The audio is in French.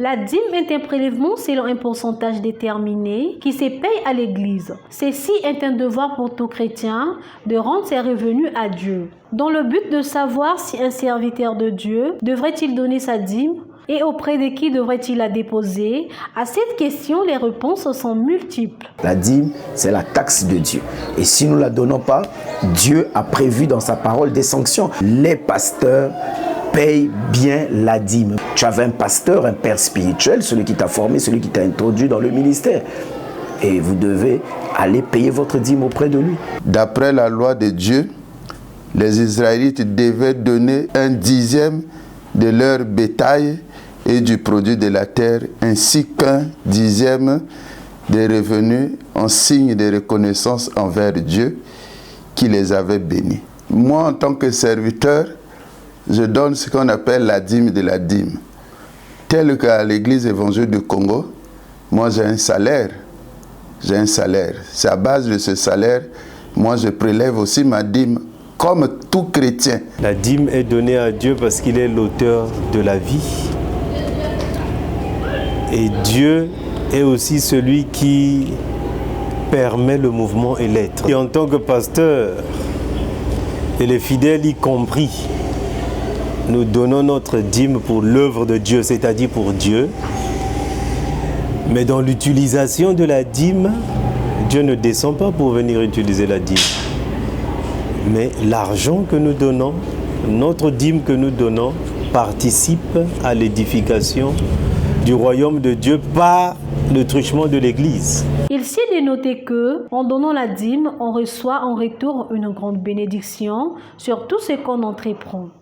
La dîme est un prélèvement selon un pourcentage déterminé qui se paye à l'Église. Ceci est un devoir pour tout chrétien de rendre ses revenus à Dieu. Dans le but de savoir si un serviteur de Dieu devrait-il donner sa dîme et auprès de qui devrait-il la déposer? À cette question, les réponses sont multiples. La dîme, c'est la taxe de Dieu. Et si nous ne la donnons pas, Dieu a prévu dans sa parole des sanctions. Les pasteurs payent bien la dîme. Tu avais un pasteur, un père spirituel, celui qui t'a formé, celui qui t'a introduit dans le ministère. Et vous devez aller payer votre dîme auprès de lui. D'après la loi de Dieu, les Israélites devaient donner un dixième de leur bétail et du produit de la terre, ainsi qu'un dixième des revenus en signe de reconnaissance envers Dieu qui les avait bénis. Moi, en tant que serviteur, je donne ce qu'on appelle la dîme de la dîme. Tel qu'à l'église évangile du Congo, moi j'ai un salaire. J'ai un salaire. C'est à base de ce salaire, moi je prélève aussi ma dîme comme tout chrétien. La dîme est donnée à Dieu parce qu'il est l'auteur de la vie. Et Dieu est aussi celui qui permet le mouvement et l'être. Et en tant que pasteur, et les fidèles y compris, nous donnons notre dîme pour l'œuvre de Dieu, c'est-à-dire pour Dieu. Mais dans l'utilisation de la dîme, Dieu ne descend pas pour venir utiliser la dîme. Mais l'argent que nous donnons, notre dîme que nous donnons, participe à l'édification du royaume de Dieu par le truchement de l'Église. Il s'y est noté que, en donnant la dîme, on reçoit en retour une grande bénédiction sur tout ce qu'on entreprend.